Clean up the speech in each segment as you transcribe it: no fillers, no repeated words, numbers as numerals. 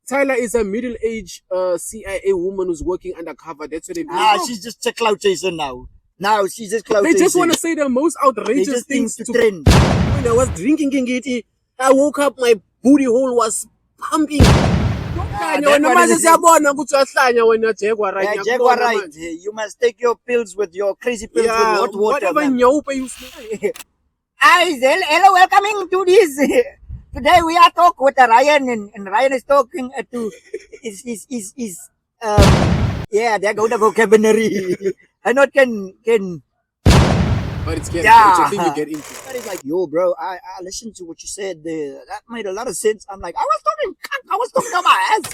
Tyler is a middle-aged CIA woman who's working undercover. That's what they mean. She's just a clout chaser now. Now she's just clout They chaser. just want to say the most outrageous things to trend. When I was drinking Gengeti, I woke up, my booty hole was pumping. You must take your pills with your crazy pills with hot water. Whatever you smoke. Hi, hello, welcome to this. Today we are talking with Ryan, and Ryan is talking to there go the vocabulary. I not can. But it's getting, it's a thing you get into. But it's like, yo, bro, I listened to what you said there. That made a lot of sense. I'm like, I was talking about my ass.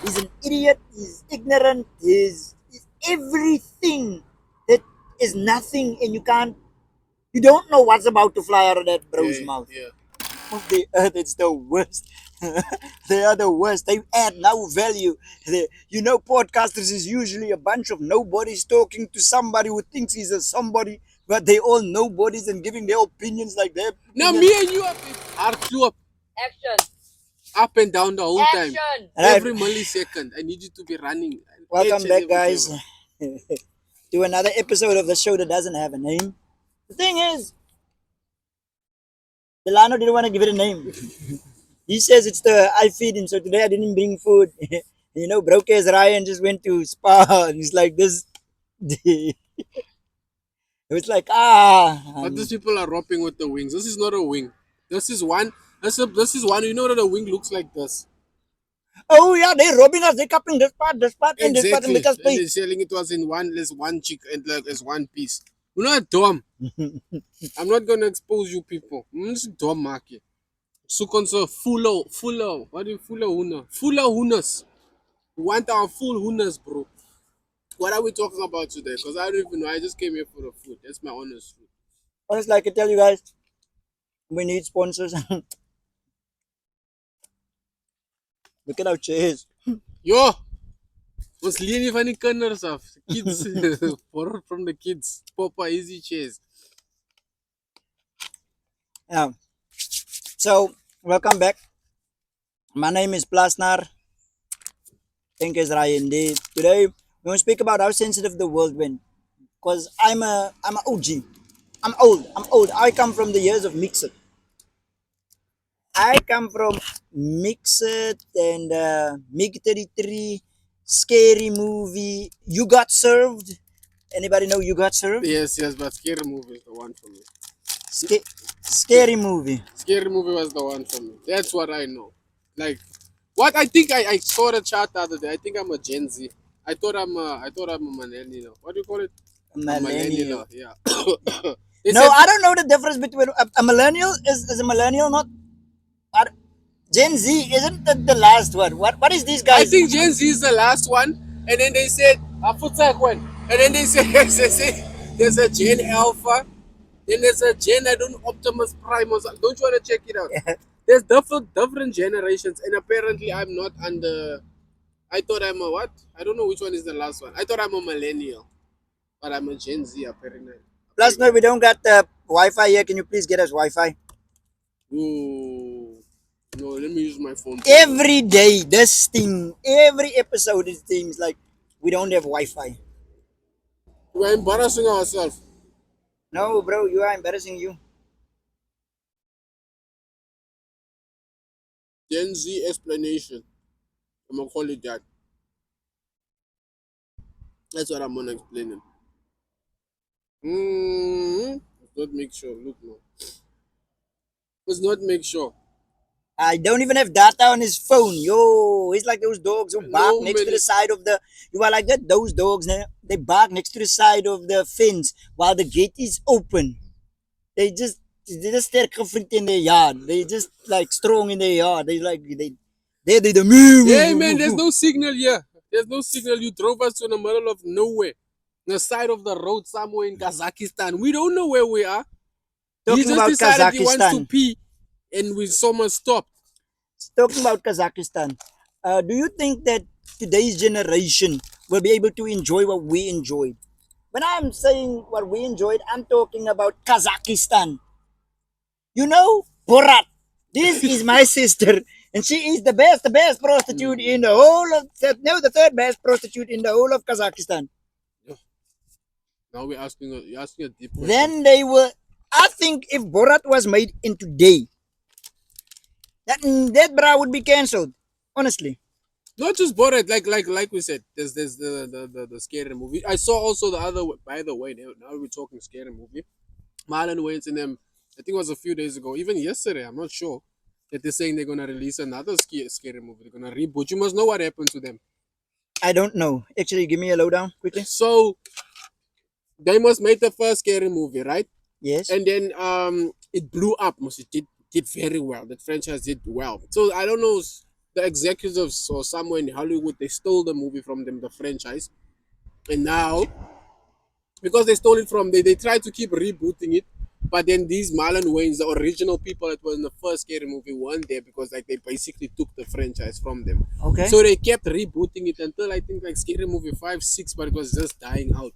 He's an idiot. He's ignorant. He's everything that is nothing, and you don't know what's about to fly out of that bro's mouth. Yeah. Of the earth, it's the worst. They are the worst. They add no value. Podcasters is usually a bunch of nobodies talking to somebody who thinks he's a somebody, but they all nobodies and giving their opinions like that. Now me and you are up. Action. Up and down the whole time. Every millisecond. I need you to be running. Welcome back, guys, to another episode of the show that doesn't have a name. The thing is, Delano didn't want to give it a name. He says it's the I feed him, so today I didn't bring food. Broke as Ryan just went to spa and he's like this. It's like But these people are ropping with the wings. This is not a wing. This is one. This is one. You know that a wing looks like this. Oh yeah, they're robbing us. They're cupping this part, and exactly. this part, and make us pay. They're selling it to us in one chick and like as one piece. We're not dumb. I'm not gonna expose you people. I'm just dumb market. So concerned fuller. What do you fuller huna? Fuller hunas. We want our full hunas, bro. What are we talking about today? Because I don't even know. I just came here for the food. That's my honest food. Honestly, I can tell you guys, we need sponsors. Look at our chairs. Yo! Ons leen nie van die kinders af. Kids. Borrowed from the kids. Papa easy chairs. Yeah. So, welcome back. My name is Plaasnaar. Thank you, Ryandee. Today, we want to speak about how sensitive the world went. Because I'm an OG. I'm old. I come from the years of Mixit. I come from Mixit and MiG-33, Scary Movie. You Got Served. Anybody know You Got Served? Yes, but Scary Movie is the one for me. Scary Movie. Scary Movie was the one for me. That's what I know. Like, what I think I saw the chart the other day. I think I'm a Gen Z. I thought I'm a millennial. What do you call it? Millennial. Yeah. I don't know the difference between a millennial. Is a millennial not? Gen Z isn't the last one. What is these guys? I think Gen Z is the last one, and then they said and then they say there's a Gen Alpha, then there's a Gen Optimus Prime. Don't you want to check it out? Yeah. There's different generations, and apparently I'm not under. I thought I'm a what? I don't know which one is the last one. I thought I'm a millennial, but I'm a Gen Z apparently. Plus, no, we don't got Wi-Fi here. Can you please get us Wi-Fi? Ooh. No, let me use my phone. Every day, every episode, it seems like we don't have Wi-Fi. We're embarrassing ourselves. No, bro, you are embarrassing you. Gen Z explanation. I'm gonna call it that. That's what I'm gonna explain it. Let's not make sure. Look now. Let's not make sure. I don't even have data on his phone. Yo, he's like those dogs who bark next to the side of the. You are like that. Those dogs, they bark next to the side of the fence while the gate is open. They just sterk gefriend in their yard. They just like strong in their yard. They're the moo. Hey man, there's no signal here. There's no signal. You drove us to the middle of nowhere, the side of the road somewhere in Kazakhstan. We don't know where we are. Talking He just about decided Kazakhstan. he wants to pee, and we someone stopped. Talking about Kazakhstan, do you think that today's generation will be able to enjoy what we enjoyed? When I'm saying what we enjoyed, I'm talking about Kazakhstan. You know, Borat. This is my sister, and she is the best prostitute in the whole of no, the third best prostitute in the whole of Kazakhstan. Yeah. Now you're asking a deep question. Then they were. I think if Borat was made in today, that bra would be cancelled. Honestly, Not just Borat, like we said, there's the scary movie. I saw also the other. By the way, now we're talking scary movie. Marlon Wayans in them. I think it was a few days ago, even yesterday. I'm not sure that they're saying they're gonna release another scary movie. They're gonna reboot. You must know what happened to them. I don't know. Actually, give me a lowdown quickly. So they must make the first scary movie, right? Yes. And then it blew up. Must it did very well. That franchise did well. So I don't know, the executives or somewhere in Hollywood, they stole the movie from them, the franchise, and now because they stole it from they tried to keep rebooting it, but then these Marlon Wayans, the original people that were in the first scary movie, weren't there because like they basically took the franchise from them. Okay. So they kept rebooting it until I think like scary movie 5, 6, but it was just dying out.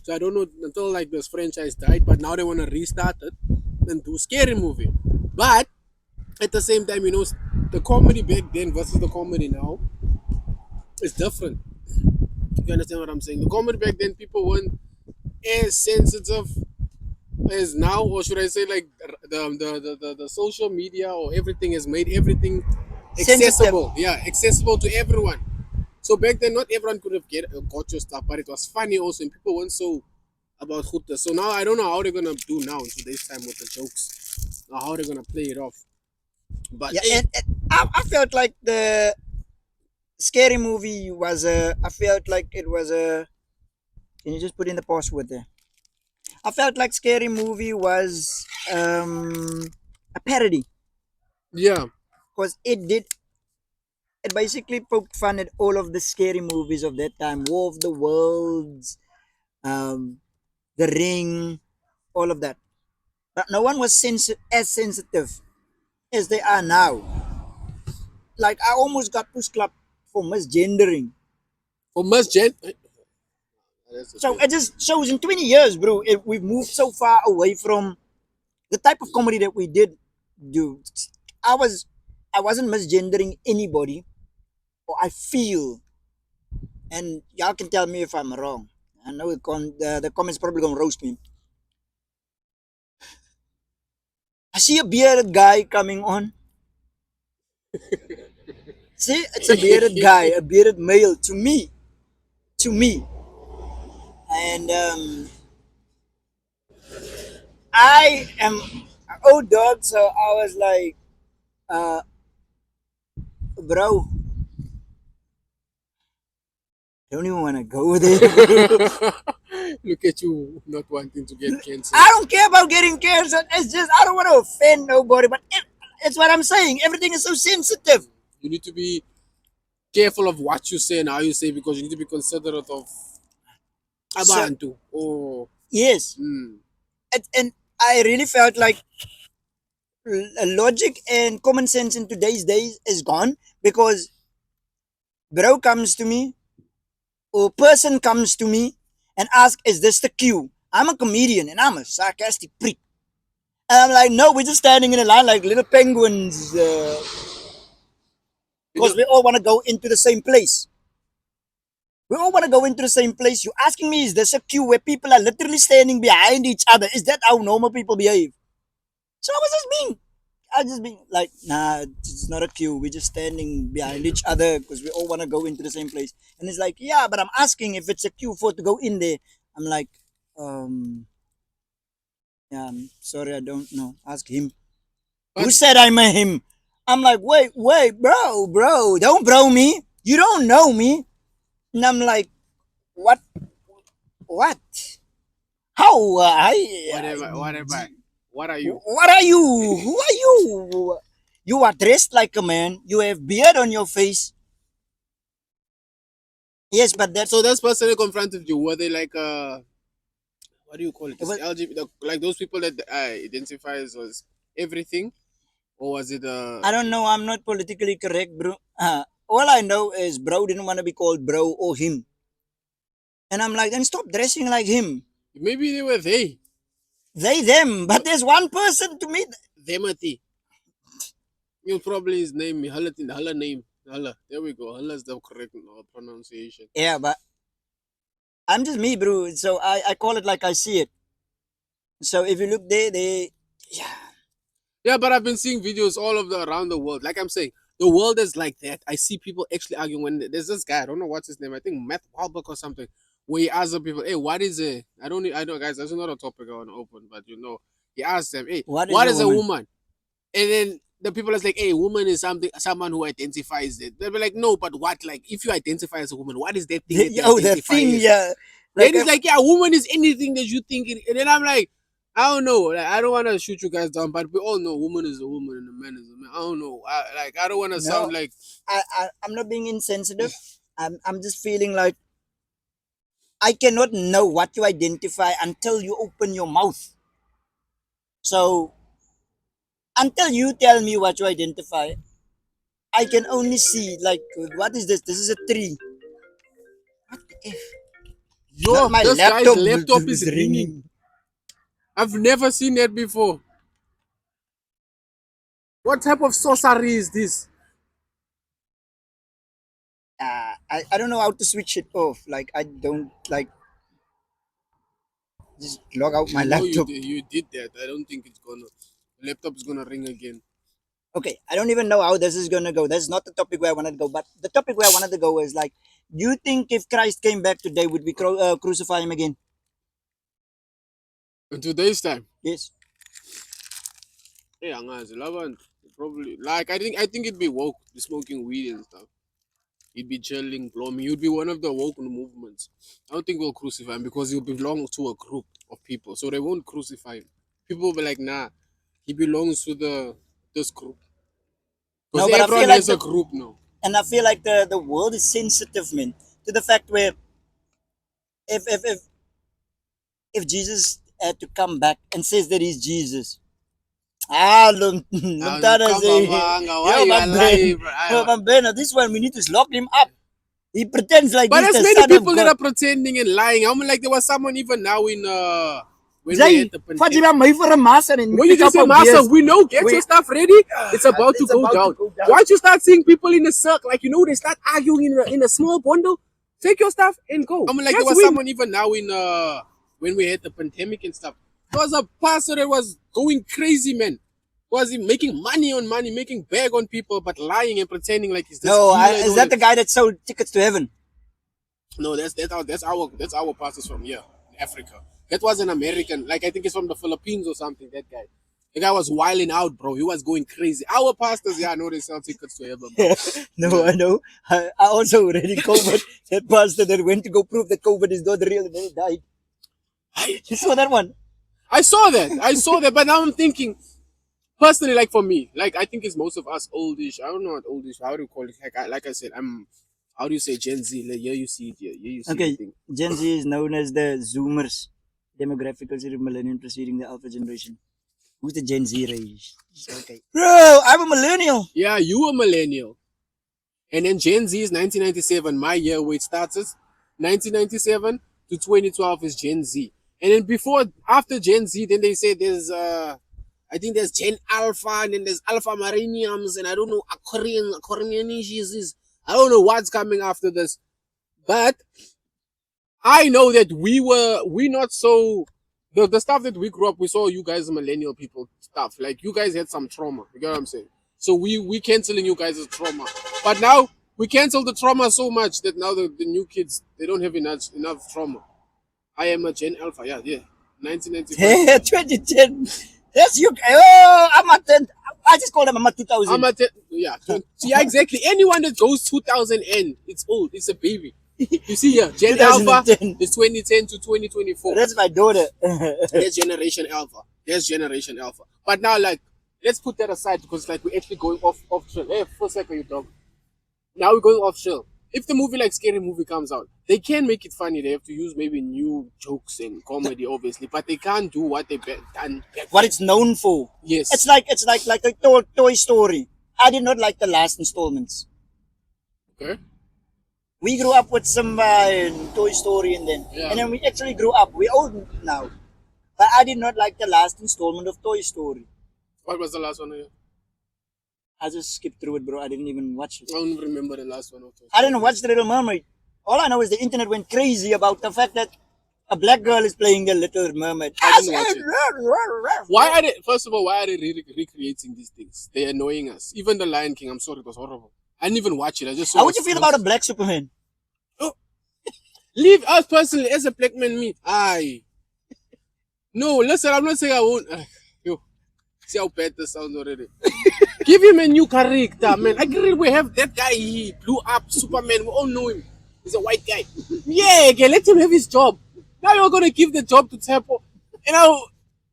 So I don't know until like this franchise died, but now they want to restart it and do scary movie. But at the same time, the comedy back then versus the comedy now is different. You understand what I'm saying? The comedy back then, people weren't as sensitive as now, or should I say, like the social media or everything has made everything Sensitive. accessible. Yeah, accessible to everyone. So back then, not everyone could have got your stuff, but it was funny also, and people weren't so about Hoota. So now I don't know how they're gonna do now in today's time with the jokes, or how they're gonna play it off. But Yeah, hey, and I felt like the scary movie was a. I felt like it was a. Can you just put in the password there? I felt like scary movie was a parody yeah, because it basically poked fun at all of the scary movies of that time. War of the Worlds, um, The Ring, all of that. But no one was as sensitive as they are now. Like I almost got push club for misgendering. for most gen. That's So okay. it just shows in 20 years, bro, we've moved so far away from the type of comedy that we did do. I was I wasn't misgendering anybody, or I feel, and y'all can tell me if I'm wrong. I know the comments probably gonna roast me. I see a bearded guy coming on. See, it's a bearded guy, a bearded male to me, and I am an old dog, so I was like, uh, bro, I don't even want to go there, bro. Look at you not wanting to get I cancelled. don't care about getting cancer. It's just I don't want to offend nobody, but it's what I'm saying. Everything is so sensitive. You need to be careful of what you say and how you say, because you need to be considerate of So abantu. Oh, yes, mm. and I really felt like logic and common sense in today's days is gone because bro comes to me or person comes to me and asks, "Is this the queue?" I'm a comedian and I'm a sarcastic prick. And I'm like, no, we're just standing in a line like little penguins You know, because we all want to go into the same place. We all want to go into the same place. You asking me, is this a queue where people are literally standing behind each other? Is that how normal people behave? So I was just being like, nah, it's not a queue. We're just standing behind each other because we all want to go into the same place. And it's like, yeah, but I'm asking if it's a queue for to go in there. I'm like, um, yeah, I'm sorry, I don't know. Ask him. but Who said I'm a him? I'm like, wait, bro, don't bro me. You don't know me. And I'm like, what? What? How? whatever. What are you? What are you? Who are you? You are dressed like a man. You have beard on your face. Yes, but So this person that confronted you, were they like what do you call it? it This was. LGBT, like those people that identify as everything, or was it I don't know. I'm not politically correct, bro. All I know is bro didn't want to be called bro or him. And I'm like, then stop dressing like him. Maybe they were they. They, them. But there's one person to meet. Themati. You'll probably his name. Hala name. Hala. There we go. Hala's the correct pronunciation. Yeah, but I'm just me, bro. So I call it like I see it. So if you look there, yeah. Yeah, but I've been seeing videos all of around the world. Like I'm saying, the world is like that. I see people actually arguing. When there's this guy, I don't know what's his name. I think Matt Walbrook or something. Where he asks the people, "Hey, what is it?" I don't know, guys. That's not a topic I want to open, but he asks them, "Hey, What what is is a a woman? woman?" And then the people are like, "Hey, woman is someone who identifies it." They'll be like, "No, but what? Like, if you identify as a woman, what is that thing that you The identify thing, as?" yeah. Then Like, it's like, yeah, woman is anything that you think it. And then I'm like, I don't know. Like, I don't want to shoot you guys down, but we all know woman is a woman and a man is a man. I don't know. I don't want to no, sound like. I'm not being insensitive. I'm just feeling like I cannot know what you identify until you open your mouth. So until you tell me what you identify, I can only see like what is this? This is a tree. What the F? Not Yo, my this guy's laptop laptop is is ringing. ringing. I've never seen that before. What type of sorcery is this? I don't know how to switch it off. Like I don't like just log out my laptop. You did that. I don't think it's gonna. Laptop is gonna ring again. Okay, I don't even know how this is gonna go. That's not the topic where I wanted to go. But the topic where I wanted to go is like, do you think if Christ came back today, would we crucify him again? In today's time, Yes. yeah, probably like I think it'd be woke, be smoking weed and stuff. He'd be chilling, blooming. He'd be one of the woke movements. I don't think we'll crucify him because he'll belong to a group of people, so they won't crucify him. People will be like, nah, he belongs to this group because No, but I everyone feel like has a group now. and I feel like the world is sensitive, man, to the fact where if if if if Jesus had to come back and says that he's Jesus, Ah, Lumtana come say, on, why yo, you my Ben, alive? yo, my Ben, this one we need to lock him up. He pretends like But he's there's the many son of people that God. are pretending and lying. I'm like there was someone even now in when we had Zay, the vat jy pandemic. by my vir 'n massa en When you pick just up say, op Master, beers. we know, get your We stuff ready. It's about to it's go about to down. go down. Once you start seeing people in a circle, like they start arguing in a small bundle, take your stuff and go. I'm like, there Just was win. someone even now in when we had the pandemic and stuff. There was a pastor that was going crazy, man. Was he making money on money, making bag on people, but lying and pretending like he's this No, healer and is all that that. the guy that sold tickets to heaven? No, that's our pastors from here, Africa. That was an American, like I think he's from the Philippines or something. That guy, the guy was wilding out, bro. He was going crazy. Our pastors, yeah, I know they sell tickets to heaven, but No, yeah. I know. I also already COVID. That pastor that went to go prove that COVID is not real and then he died. You saw that one? I saw that, but now I'm thinking personally, like for me, like I think it's most of us oldish. I don't know what oldish. How do you call it? Like I said, I'm. How do you say Gen Z? Like, yeah, you see it. Yeah, you see the Okay, thing. Gen Z is known as the Zoomers, demographic considered millennium preceding the Alpha generation. Who's the Gen Z range? Okay. Bro, I'm a millennial. Yeah, you a millennial. And then Gen Z is 1997, my year where it starts. 1997 to 2012 is Gen Z. And then after Gen Z, then they say there's I think there's Gen Alpha and then there's Alpha Mariniums and I don't know Aquarianishes. I don't know what's coming after this. But I know that we not so the stuff that we grew up, we saw you guys millennial people stuff. Like you guys had some trauma. You get what I'm saying? So we canceling you guys' trauma. But now we cancel the trauma so much that now the new kids they don't have enough trauma. I am a Gen Alpha, yeah. 1995. 2010. That's you. Oh, I'm a 10. I just called them I'm a 2000. Yeah, exactly. Anyone that goes 2000 N, it's old. It's a baby. You see here, Gen Alpha 2010. is 2010 to 2024. That's my daughter. There's Generation Alpha. There's Generation Alpha. But now, like, let's put that aside because, like, we're actually going off trail. Hey, for a second, you dog. Now we're going off trail. If the movie, like Scary Movie, comes out, they can make it funny. They have to use maybe new jokes and comedy, obviously, but they can't do what they've done. What it's known for. Yes. It's like a Toy Story. I did not like the last installments. Okay. We grew up with Simba and Toy Story, Yeah. and then we actually grew up. We're old now, but I did not like the last installment of Toy Story. What was the last one? I just skipped through it, bro. I didn't even watch it. I don't remember the last one. I didn't watch The Little Mermaid. All I know is the internet went crazy about the fact that a black girl is playing the Little Mermaid. I didn't watch it. Why are they? First of all, why are they recreating these things? They're annoying us. Even the Lion King. I'm sorry, it was horrible. I didn't even watch it. I just saw. How would you feel about a black Superman? Leave us personally as a black man. Me, aye. No, listen. I'm not saying I won't. Yo, see how bad this sounds already. Give him a new character, man. I agree. We have that guy. He blew up Superman. We all know him. He's a white guy. Yeah, okay, let him have his job. Now you're gonna give the job to Tepo. You know,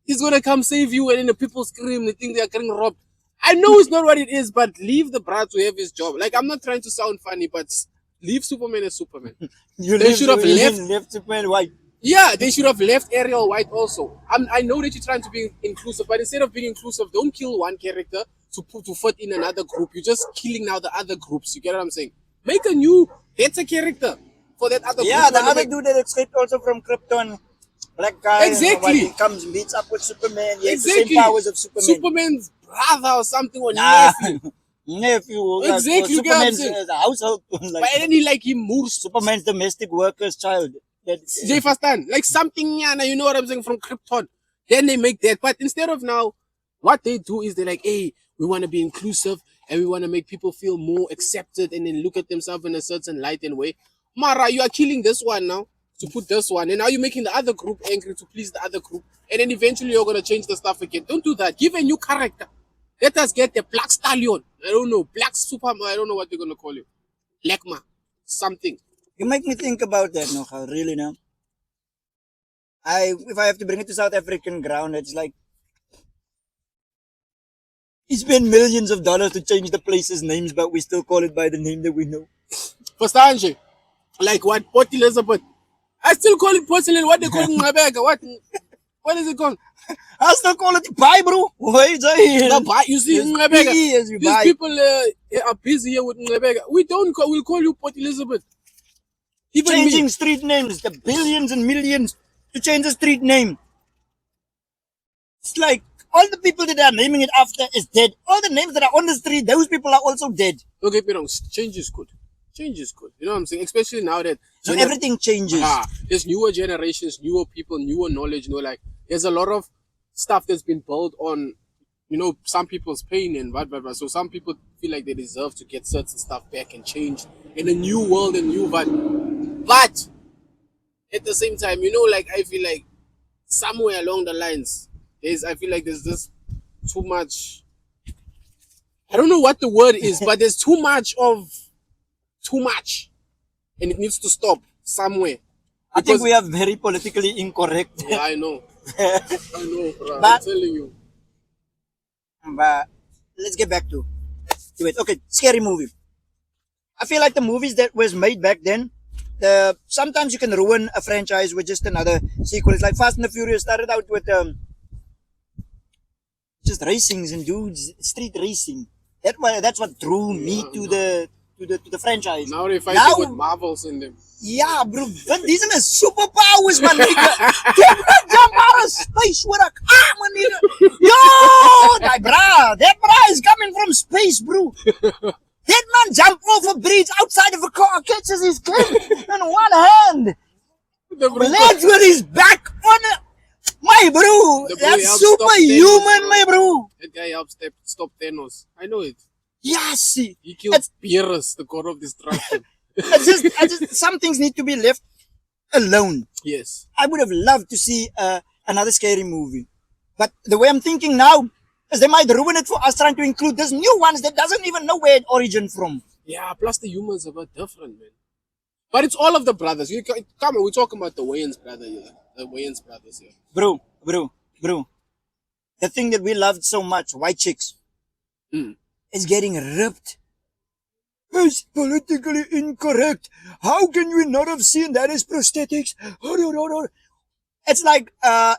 he's gonna come save you, and then the people scream. They think they are getting robbed. I know it's not what it is, but leave the brat to have his job. Like, I'm not trying to sound funny, but leave Superman as Superman. They should have left Superman white. Yeah, they should have left Ariel White also. I know that you're trying to be inclusive, but instead of being inclusive, don't kill one character to fit in another group. You're just killing now the other groups. You get what I'm saying? Make a new better character for that other group. Yeah, the other dude that escaped also from Krypton, black guy. Exactly. He comes, meets up with Superman. He has Exactly. the same powers of Superman. Superman's brother or something, or nephew. Nephew. Exactly, Superman's you get what I'm saying? household. But then he moves. Superman's domestic worker's child. Jefferson, like something, you know what I'm saying, from Krypton. Then they make that. But instead of now, what they do is they're like, hey, we want to be inclusive and we want to make people feel more accepted and then look at themselves in a certain light and way. Mara, you are killing this one now to put this one. And now you're making the other group angry to please the other group. And then eventually you're going to change the stuff again. Don't do that. Give a new character. Let us get the Black Stallion. I don't know. Black Superman. I don't know what they're going to call you. Blackma. Something. You make me think about that, no, really now. If I have to bring it to South African ground, it's like he spent millions of dollars to change the places' names, but we still call it by the name that we know. First, like what? Port Elizabeth. I still call it porcelain. What they call it Ngabega? What is it called? I still call it the pie, bro. Wait, the pie. You see, Ngabega. These people are busy here with Ngabega. We'll call you Port Elizabeth. Even changing street names, the billions and millions to change the street name. It's like all the people that are naming it after is dead. All the names that are on the street, those people are also dead. Don't get me wrong, change is good. Change is good. You know what I'm saying? Especially now that so everything changes. There's newer generations, newer people, newer knowledge. Like there's a lot of stuff that's been built on, some people's pain and whatever. So some people feel like they deserve to get certain stuff back and change in a new world and new vibe. But at the same time, I feel like somewhere along the lines, I feel like there's this too much. I don't know what the word is, but there's too much, and it needs to stop somewhere. I think we are very politically incorrect. Yeah, I know. I know, bro. I'm telling you. But let's get back to it. Okay, scary movie. I feel like the movies that was made back then, sometimes you can ruin a franchise with just another sequel. It's like Fast and the Furious started out with just racings and dudes, street racing. That's what drew me to the franchise. Now they fight with Marvels in them. Yeah, bro. Vin Diesel has superpowers, my nigga. Can't jump out of space with a car, my nigga. Yo, that bra is coming from space, bro. That man jumped off a bridge outside of a car, catches his kid in one hand. Lands with his back on it. My bro, that's superhuman, my bro. That guy helped stop Thanos. I know it. Yes. He killed Beerus, the god of destruction. Some things need to be left alone. Yes. I would have loved to see another scary movie. But the way I'm thinking now, is they might ruin it for us trying to include these new ones that doesn't even know where it origin from. Yeah, plus the humans are a bit different, man. But it's all of the brothers. Come on, we're talking about the Wayans brothers here. The Wayans brothers here. Bro. The thing that we loved so much, white chicks, is getting ripped. It's politically incorrect. How can we not have seen that as prosthetics? It's like,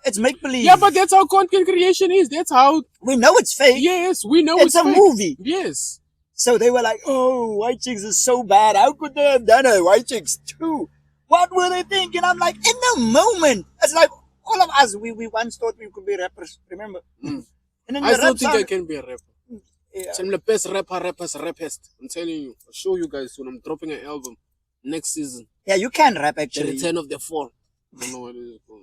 it's make-believe. Yeah, but that's how content creation is. That's how... We know it's fake. Yes, we know it's a fake. Movie. Yes. So they were like, "Oh, White Chicks is so bad. How could they have done a White Chicks 2? What were they thinking?" I'm like, in the moment, it's like all of us. We once thought we could be rappers. Remember? Mm. And then I the still rap think I sound, can be a rapper. yeah. I'm the best rapist. I'm telling you. I'll show you guys soon. I'm dropping an album next season. Yeah, you can rap The actually. Return of the Fall. I don't know what it is called.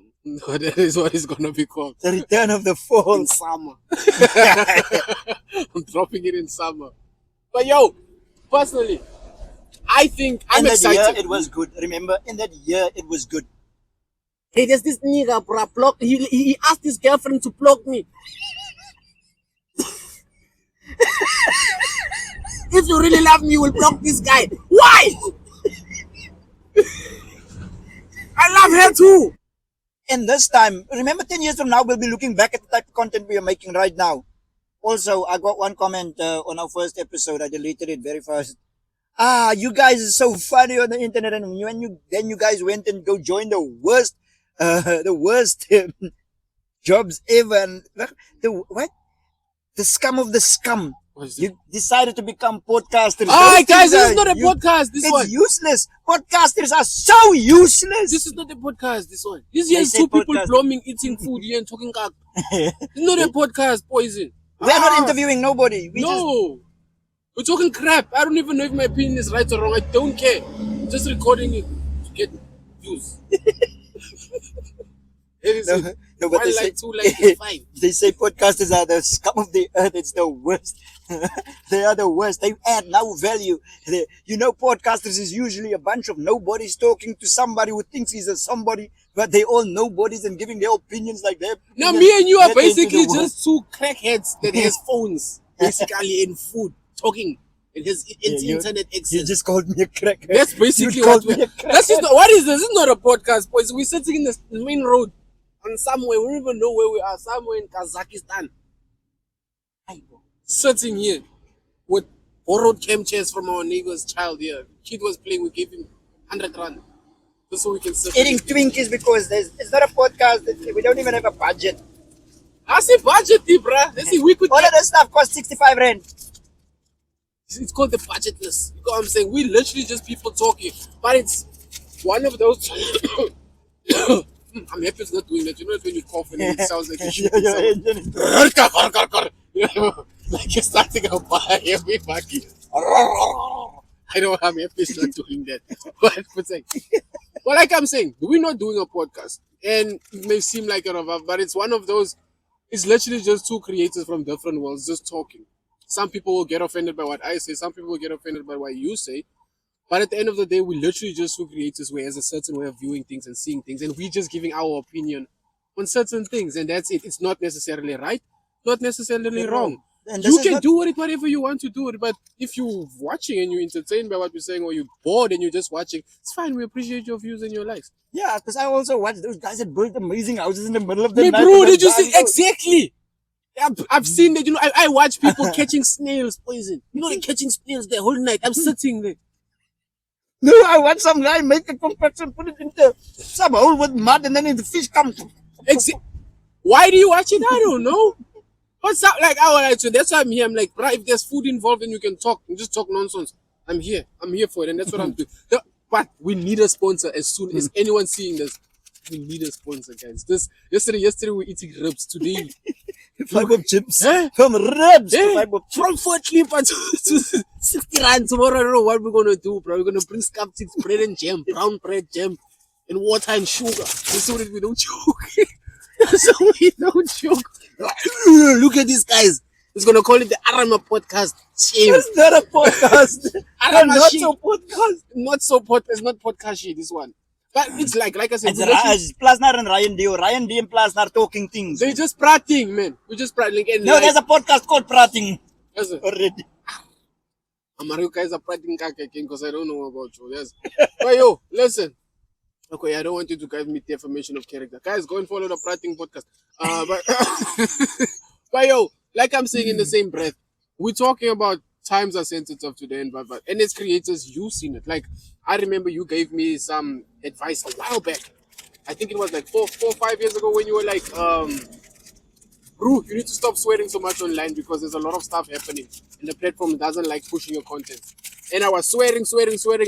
That is what it's gonna be called. The Return of the Fall. In summer. I'm dropping it in summer. But yo, personally, I think I'm in that excited. year, it was good. Remember, in that year, it was good. Hey, there's this nigga, bro. He asked his girlfriend to block me. If you really love me, you will block this guy. Why? I love her too. And this time, remember, 10 years from now, we'll be looking back at the type of content we are making right now. Also, I got one comment on our first episode. I deleted it very fast. You guys are so funny on the internet, and when you guys went and go join the worst jobs ever. And the scum of the scum. You decided to become podcasters. Alright, guys, this is not a podcast. It's useless. Podcasters are so useless. This is not a podcast. This one. This here is two people blooming, eating food here and talking cock. It's not a podcast, poison. We are not interviewing nobody. We're talking crap. I don't even know if my opinion is right or wrong. I don't care. I'm just recording it to get views. No, but they say, 2 likes, 5. They say podcasters are the scum of the earth. It's the worst. They are the worst. They add no value. Podcasters is usually a bunch of nobodies talking to somebody who thinks he's a somebody, but they all nobodies and giving their opinions like that. Now, me and you are basically just two crackheads that has phones, basically, in food, talking. It has internet access. You just called me a crackhead. That's basically what we are. What is this? This is not a podcast, boys. We're sitting in the main road on somewhere. We don't even know where we are. Somewhere in Kazakhstan. Sitting here with borrowed cam chairs from our neighbor's child here. Kid was playing. We gave him 100 rand. Just so we can sit. Eating Twinkies because it's not a podcast. We don't even have a budget. I say budget, bruh. They say we could. All of this stuff costs 65 rand. It's called the budgetless. You know what I'm saying? We literally just people talking. But it's one of those. I'm happy it's not doing that. You know when you cough and it sounds like you should. Like you're starting a fire every bucket. I know I'm happy it's not doing that. But like I'm saying, we're not doing a podcast. And it may seem like a reverb, but it's one of those. It's literally just two creators from different worlds just talking. Some people will get offended by what I say. Some people will get offended by what you say. But at the end of the day, we literally just two creators who has a certain way of viewing things and seeing things. And we're just giving our opinion on certain things. And that's it. It's not necessarily right, not necessarily wrong. You can do it whatever you want to do it. But if you're watching and you're entertained by what we're saying, or you're bored and you're just watching, it's fine. We appreciate your views and your likes. Yeah, because I also watch those guys that build amazing houses in the middle of the night. Bro, did you see? Exactly. I've seen that. I watch people catching snails, poison. They're catching snails the whole night. I'm sitting there. No, I watch some guy make a compaction, put it into some hole with mud, and then the fish comes. Why do you watch it? I don't know. What's up? Like, that's why I'm here. I'm like, bro, if there's food involved and you can talk, and just talk nonsense, I'm here. I'm here for it, and that's what I'm doing. But we need a sponsor as soon as anyone seeing this. We need a sponsor, guys. Yesterday we're eating ribs. Today, 5 of chips. From ribs. From 4 clippers to 60 rand. Tomorrow, I don't know what we're gonna do, bro. We're gonna bring sticks, bread and jam, brown bread, jam, and water and sugar. So that we don't choke. So we don't choke. Look at these guys. He's gonna call it the Arama podcast. It's not a podcast. Not so podcast. It's not podcast shit. This one. But it's like I said, it's Plaasnaar and Ryandee. Ryandee and Plaasnaar talking things. They just prating, man. We just prating. There's a podcast called Prating. Already. Amario guys are prating because I don't know about you. Yes. But yo, listen. Okay, I don't want you to give me defamation of character. Guys, go and follow the prating podcast. But yo, like I'm saying in the same breath, we're talking about times are sensitive today, and as creators, you've seen it. Like, I remember you gave me some advice a while back. I think it was like 4 or 5 years ago when you were like, bro, you need to stop swearing so much online because there's a lot of stuff happening and the platform doesn't like pushing your content. And I was swearing,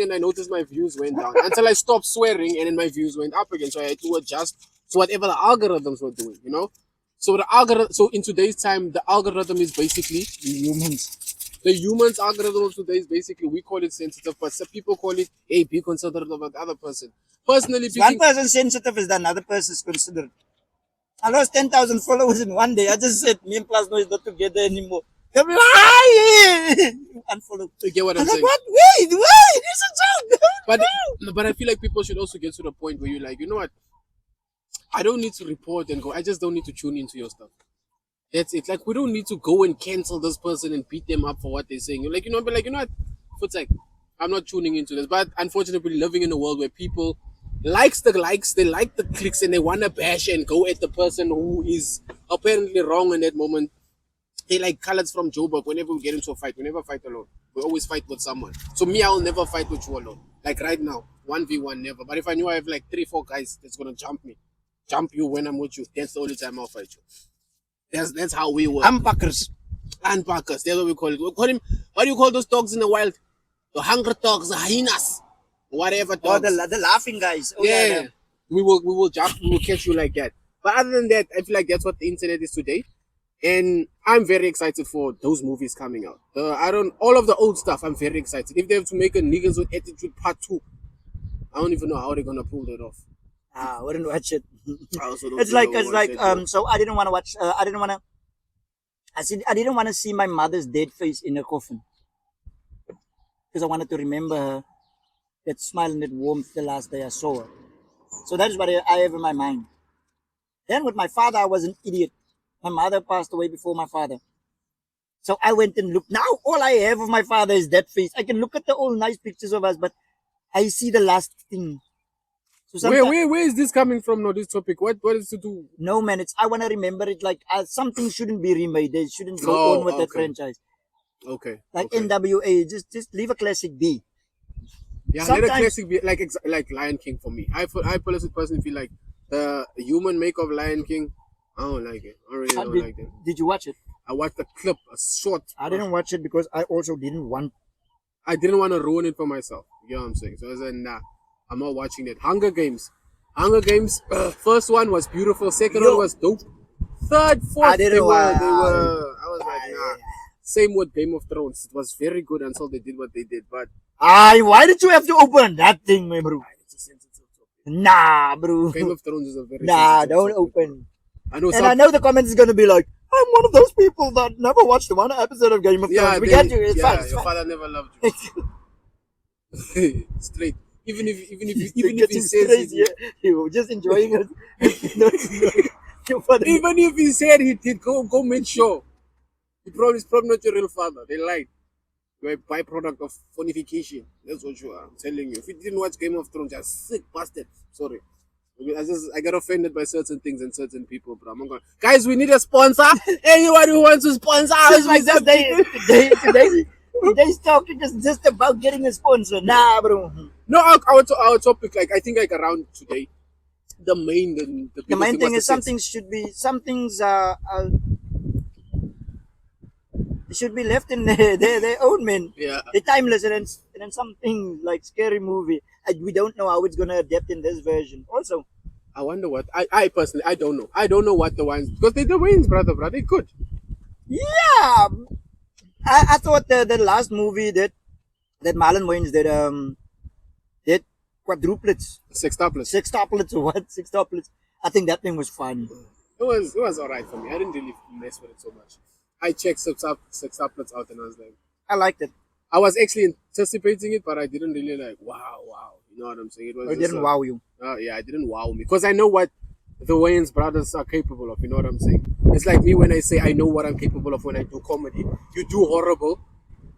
and I noticed my views went down until I stopped swearing, and then my views went up again. So I had to adjust to whatever the algorithms were doing, you know. So the algorithm. So in today's time, the algorithm is basically Humans. the humans algorithm of today is basically we call it sensitive, but some people call it be considerate of the other person. Personally, If one speaking, person sensitive is the another person is considered. I lost 10,000 followers in one day. I just said me and Plaasnaar is not together anymore. I'm lying. Unfollow. you get what I'm I'm like, saying. what? Wait, it's a joke. But I feel like people should also get to the point where you're like, you know what? I don't need to report and go. I just don't need to tune into your stuff. That's it. Like we don't need to go and cancel this person and beat them up for what they're saying. You're like, but like, you know what? It's like I'm not tuning into this. But unfortunately, living in a world where people likes the likes, they like the clicks, and they wanna bash and go at the person who is apparently wrong in that moment. They like colors from Joburg. Whenever we get into a fight, we never fight alone. We always fight with someone. So me, I'll never fight with you alone. Like right now, 1v1, never. But if I knew I have like 3-4 guys that's gonna jump you when I'm with you, that's the only time I'll fight you. That's how we work. Unpackers. Unpackers, that's what we call it. We call him. What do you call those dogs in the wild? The hungry dogs, the hyenas, whatever Oh, dogs. the laughing guys. Oh, Yeah, we will jump. We will catch you like that. But other than that, I feel like that's what the internet is today. And I'm very excited for those movies coming out. All of the old stuff. I'm very excited. If they have to make a Niggas with Attitude Part 2, I don't even know how they're gonna pull that off. I wouldn't watch it. I also don't It's think I like will watch it, bro. so I didn't want to watch. I didn't want to see my mother's dead face in a coffin because I wanted to remember her, that smile and that warmth the last day I saw her. So that is what I have in my mind. Then with my father, I was an idiot. My mother passed away before my father. So I went and looked. Now all I have of my father is that face. I can look at the old nice pictures of us, but I see the last thing. So Where is this coming from? No, this topic. What is to do? no, man, I want to remember it like something shouldn't be remade. They shouldn't go Oh, on with that okay. franchise. Okay. Like okay. NWA, just leave a classic be. Yeah, let a Sometimes- classic be like Lion King for me. I personally feel like the human make of Lion King. I don't like it. I really don't like it. Did you watch it? I watched the clip, a short. I didn't watch it because I also didn't want. I didn't want to ruin it for myself. You know what I'm saying? So I said, nah, I'm not watching it. Hunger Games. First one was beautiful. Second one was dope. Third, fourth, I didn't watch. I was like, nah. Same with Game of Thrones. It was very good until they did what they did. But Why did you have to open that thing, my bro? it's a sensitive topic. Nah, bro. Game of Thrones is a very Nah, sensitive don't topic. open. I know. And I know the comments is gonna be like, I'm one of those people that never watched one episode of Game of Thrones. We get you. It's fine. It's your fine. father never loved you. Straight. Even if Getting he says straight, he, you were just enjoying it. Your father- even if he said he did, go make sure. It's probably not your real father. They lied. You're a byproduct of phonification. That's what you are. I'm telling you. If you didn't watch Game of Thrones, you're a sick bastard. Sorry. I got offended by certain things and certain people, but I'm not gonna. Guys, we need a sponsor. Anyone who wants to sponsor us, Just like today's talking is just about getting a sponsor. Nah, bro. No, our topic, like I think, like around today, the main Thing is somethings should be left in their own, man. Yeah. They're timeless, and then something like scary movie. We don't know how it's gonna adapt in this version. Also, I wonder what I personally I don't know. I don't know what the ones because they're the Wayans brother. They good. yeah, I thought the last movie that Marlon Wayans did quadruplets, sextuplets, or what? Sextuplets. I think that thing was fun. It was alright for me. I didn't really mess with it so much. I checked sextuplets out and I was like, I liked it. I was actually anticipating it, but I didn't really like wow. You know what I'm saying? It didn't wow you. Yeah, it didn't wow me because I know what the Wayans brothers are capable of. You know what I'm saying? It's like me when I say I know what I'm capable of when I do comedy. You do horrible.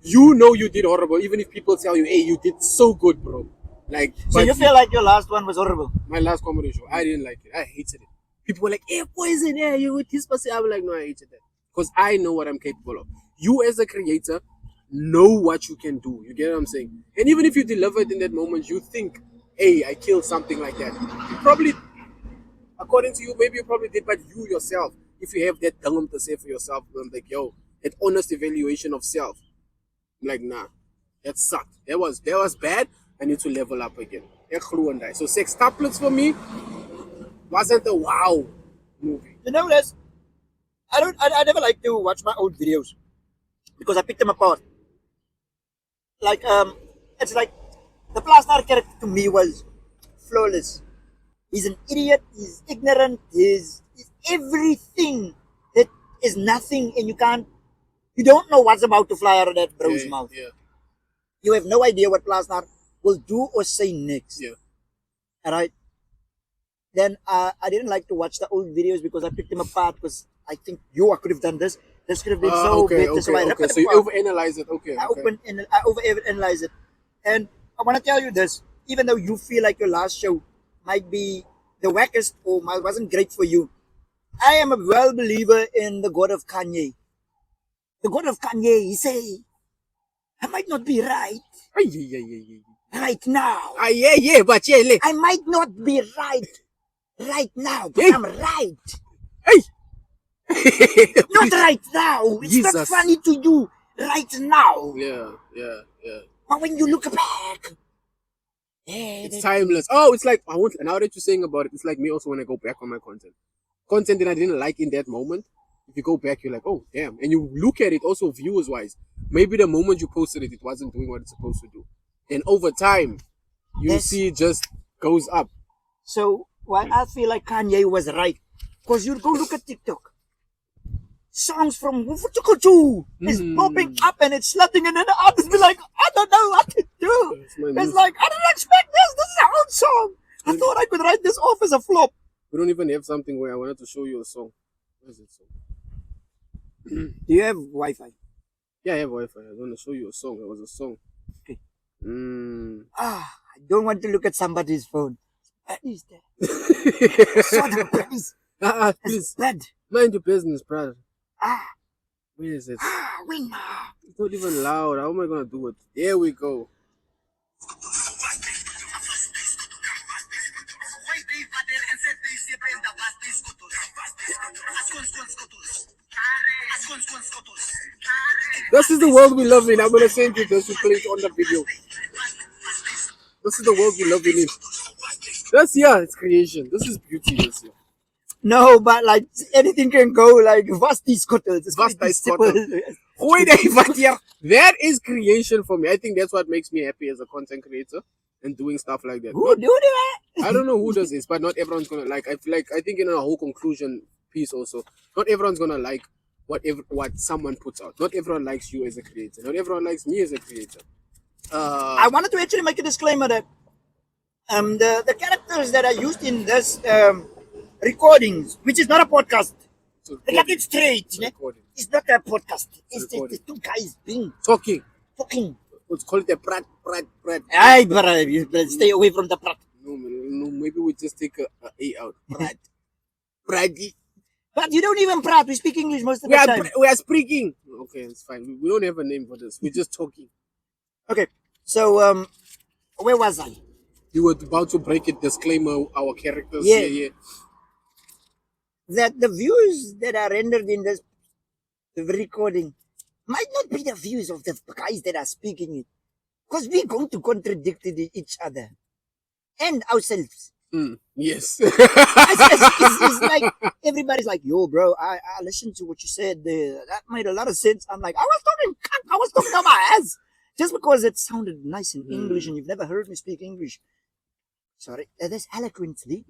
You know you did horrible, even if people tell you, "Hey, you did so good, bro." Like, So you feel like your last one was horrible? my last comedy show, I didn't like it. I hated it. People were like, "Hey, poison, yeah, you with this person." I was like, "No, I hated that because I know what I'm capable of." You as a creator know what you can do. You get what I'm saying? And even if you deliver it in that moment, you think, "Hey, I killed something like that." You probably, according to you, maybe you probably did, but you yourself if you have that dangum to say for yourself, I'm like, yo, that honest evaluation of self. I'm like, nah, that sucked. That was bad. I need to level up again. So Sextuplets for me wasn't a wow movie. You know, this I never like to watch my old videos because I pick them apart. Like it's like the Plaasnaar character to me was flawless. He's an idiot. He's ignorant. He's everything that is nothing, and you don't know what's about to fly out of that bro's Yeah, mouth. yeah, You have no idea what Plaasnaar will do or say next. yeah. Alright. Then I didn't like to watch the old videos because I picked them apart because I think I could have done this. This could have been so better. So I ripped it So you apart. overanalyze it. Okay. I overanalyze it. And I want to tell you this, even though you feel like your last show might be the wackest or wasn't great for you, I am a well believer in the God of Kanye. The God of Kanye, he say, I might not be right Ay, yeah, yeah, yeah. right now. Ah, yeah, but yeah, I might not be right now, but Hey. I'm right. hey. Not right now. It's not Jesus. funny to you right now. Yeah. But when you look back, It's timeless. Oh, it's like now that you're saying about it, it's like me also when I go back on my content that I didn't like in that moment. If you go back, you're like, oh damn, and you look at it also viewers wise. Maybe the moment you posted it, it wasn't doing what it's supposed to do, and over time, you see it just goes up. So why I feel like Kanye was right, because you go look at TikTok. Songs from Wufutukutu is popping up and it's slutting, and then the artist be like, I don't know what to do. It's like, I didn't expect this. This is our own song. I thought I could write this off as a flop. We don't even have something where I wanted to show you a song. What is it? Song? Do you have Wi-Fi? Yeah, I have Wi-Fi. I want to show you a song. It was a song. Okay. Ah, I don't want to look at somebody's phone. What is that? Saw the place. Please. Bad. Mind your business, brother. Where is it? Win. It's not even loud. How am I gonna do it? There we go. This is the world we live in. I'm gonna send you this. You play it on the video. This is the world we live in. It's creation. This is beauty. This year. No, but like anything can go. Like Vasti Scottles. That is creation for me. I think that's what makes me happy as a content creator and doing stuff like that. Who do that? I don't know who does this, but not everyone's gonna like. I think in a whole conclusion piece also, not everyone's gonna like what someone puts out. Not everyone likes you as a creator. Not everyone likes me as a creator. I wanted to actually make a disclaimer that the characters that are used in this recordings, which is not a podcast. Get it straight. It's not a podcast. It's two guys being talking. Let's call it a prat. Aye, but stay away from the prat. No, maybe we just take a A out. Pratty. But you don't even prat. We speak English most of the time. We are speaking. Okay, it's fine. We don't have a name for this. We're just talking. Okay, so where was I? You were about to break it. Disclaimer: our characters. Yeah. That the views that are rendered in this recording might not be the views of the guys that are speaking it, because we're going to contradict each other and ourselves. Yes. It's like everybody's like, yo, bro, I listened to what you said there. That made a lot of sense. I'm like, I was talking about my ass. Just because it sounded nice in English and you've never heard me speak English. Sorry, that's eloquently.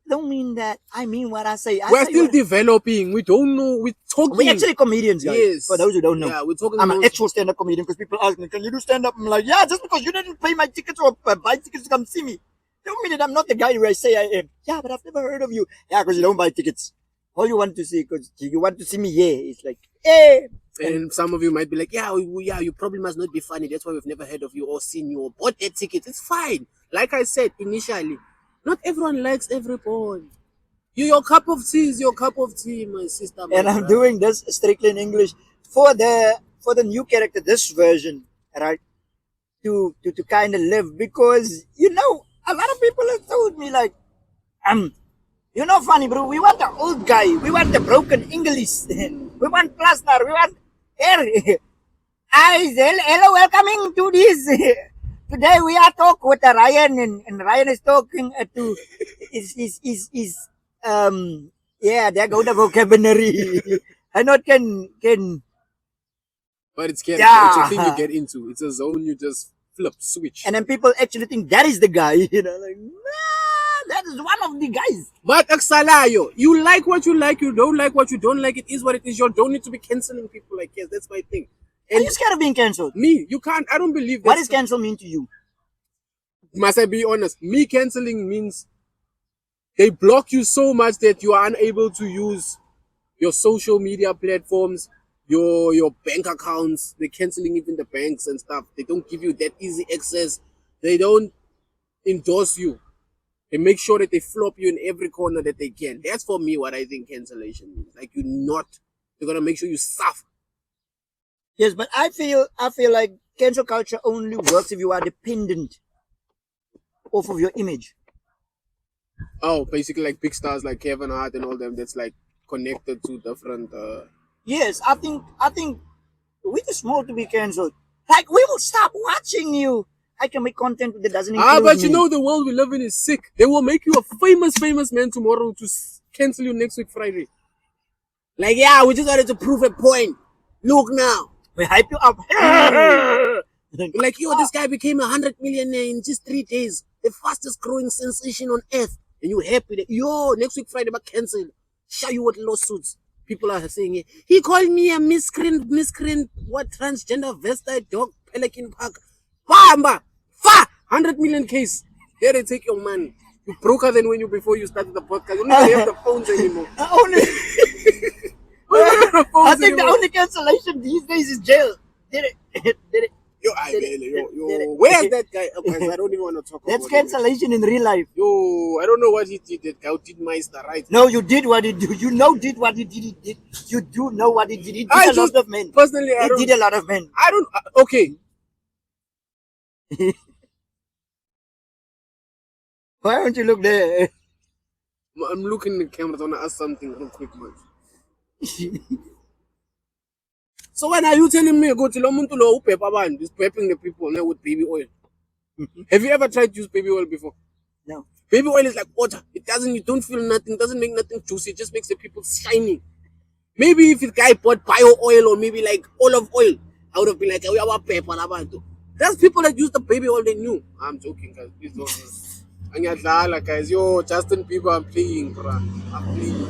Don't mean that I mean what I say. We're still developing. We don't know. We're talking. We're actually comedians, guys. Yes. For those who don't know. Yeah, we're talking. I'm an actual stand-up comedian because people ask me, can you do stand-up? I'm like, yeah, just because you didn't pay my tickets or buy tickets to come see me. Don't mean that I'm not the guy who I say I am. Yeah, but I've never heard of you. Yeah, because you don't buy tickets. All you want to see, because you want to see me, yeah. It's like, hey. And some of you might be like, yeah, you probably must not be funny. That's why we've never heard of you or seen you or bought their tickets. It's fine. Like I said initially, not everyone likes everyone. Your cup of tea is your cup of tea, my sister. And I'm doing this strictly in English for the new character, this version, right? To kind of live, because you know a lot of people have told me like, You know, funny, bro. We want the old guy. We want the broken English. We want Plaasnaar. We want air. Hi, hello, welcoming to this. Today we are talk with Ryan, and Ryan is talking to is yeah, there go the vocabulary. I not can But it's scary. It's a thing you yeah. get into. It's a zone you just flip, switch. And then people actually think that is the guy. You know, like nah, that is one of the guys. But Aksalayo, you like what you like, you don't like what you don't like. It is what it is. You don't need to be canceling people like yes. That's my thing. Are And you scared of being cancelled? me, you can't. I don't believe that. What does cancel mean to you? Must I be honest? Me canceling means they block you so much that you are unable to use your social media platforms, your bank accounts. They're canceling even the banks and stuff. They don't give you that easy access. They don't endorse you. They make sure that they flop you in every corner that they can. That's for me what I think cancellation means. Like they're gonna make sure you suffer. Yes, but I feel like cancel culture only works if you are dependent off of your image. Oh, basically like big stars like Kevin Hart and all them. That's like connected to different. Yes, I think we're too small to be cancelled. Like we will stop watching you. I can make content that doesn't include But me. you know the world we live in is sick. They will make you a famous man tomorrow to cancel you next week Friday. Like yeah, we just wanted to prove a point. Look now. We hype you up. Like yo, this guy became 100 millionaire in just 3 days. The fastest growing sensation on earth. And you happy that yo next week Friday but cancel. Show you what lawsuits. People are saying he called me a miscreant, what transgender Vesta dog Pelican Park. Bamba! Fa! 100 million case. Here they take your money. You broker than when you before you started the podcast. You don't even have the phones anymore. Only, You don't have the I phones think the anymore. only cancellation these days is jail. Did it? Did it? Where's that guy? Oh, guys, I don't even want to talk That's about it. cancellation in real life. Yo, I don't know what he did. That guy did Meister, right? No, you did what he did. You know, did what he did. He did. You do know what he did. He did I a just- lot of men. Personally, I He don't. did a lot of men. I don't. Okay, Why don't you look there? I'm looking at the camera. I want to ask something real quick, man. So when are you telling me go to Lomuntu Lo Pepaban, just prepping the people now with baby oil? Have you ever tried to use baby oil before? No. Baby oil is like water. It doesn't. You don't feel nothing. Doesn't make nothing juicy. It just makes the people shiny. Maybe if the guy bought bio oil or maybe like olive oil, I would have been like, "We have pepper." There's people that use the baby oil they knew. I'm joking, guys. Please don't. Anyadala, guys. Yo, Justin Bieber, I'm playing, bro. I'm playing.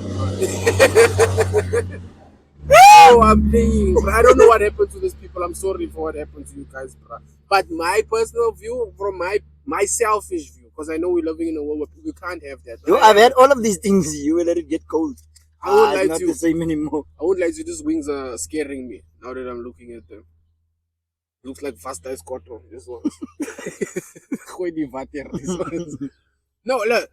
Oh, I'm playing. Bro. I don't know what happened to these people. I'm sorry for what happened to you guys, bro. But my personal view, from my selfish view, because I know we're living in a world where you can't have that. Yo, I've had all of these things. You will let it get cold. I won't It's lie not to the you. same anymore. I won't lie to you. These wings are scaring me now that I'm looking at them. Looks like faster as Cotto. This one. This ones. No, look.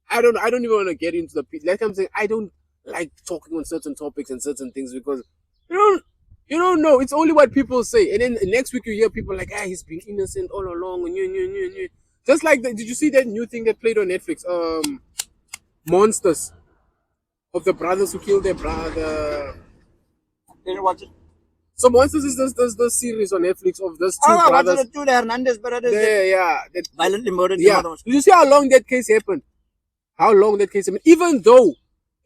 I don't even want to get into the like I'm saying. I don't like talking on certain topics and certain things because you don't know. It's only what people say, and then next week you hear people like, he's been innocent all along. And just like did you see that new thing that played on Netflix? Monsters of the brothers who killed their brother. Did you watch it? So Monsters is this series on Netflix of those two Oh, I watched brothers. it too. The Hernandez brothers. That Violently murdered. yeah. Did you see how long that case happened? How long that case happened? Even though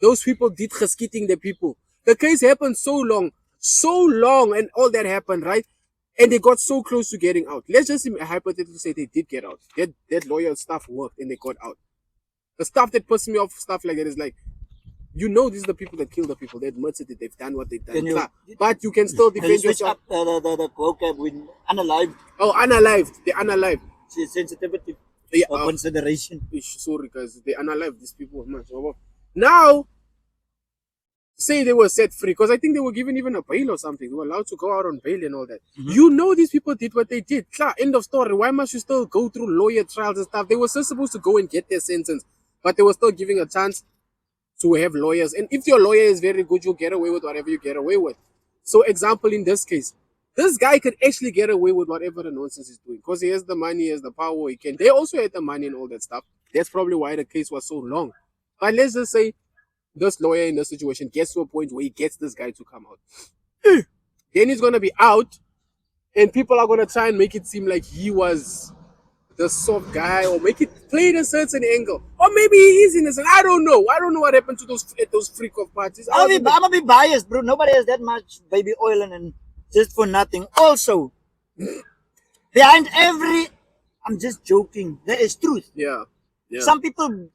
those people did geskitting the people, the case happened so long, and all that happened, right? And they got so close to getting out. Let's just hypothetically say they did get out. That lawyer stuff worked and they got out. The stuff that pisses me off, stuff like that, is like, these are the people that kill the people. They admitted it. They've done what they've done. But you can still Can you defend switch yourself. up the vocab with unalive? Oh, unalived. They're unalived. Sensitivity Yeah, or consideration. sorry, guys. They unalived these people. Man. Now, say they were set free, because I think they were given even a bail or something. They were allowed to go out on bail and all that. Mm-hmm. You know these people did what they did. End of story. Why must you still go through lawyer trials and stuff? They were still supposed to go and get their sentence, but they were still giving a chance to have lawyers. And if your lawyer is very good, you'll get away with whatever you get away with. So example, in this case, this guy could actually get away with whatever the nonsense he's doing because he has the money, he has the power, he can. They also had the money and all that stuff. That's probably why the case was so long. But let's just say this lawyer in this situation gets to a point where he gets this guy to come out. Then he's gonna be out, and people are gonna try and make it seem like he was the soft guy, or make it play in a certain angle, or maybe he is innocent. I don't know. I don't know what happened to those freak of parties. I'm gonna be biased, bro. Nobody has that much baby oil and just for nothing. Also, behind every, I'm just joking. There is truth. Yeah. Some people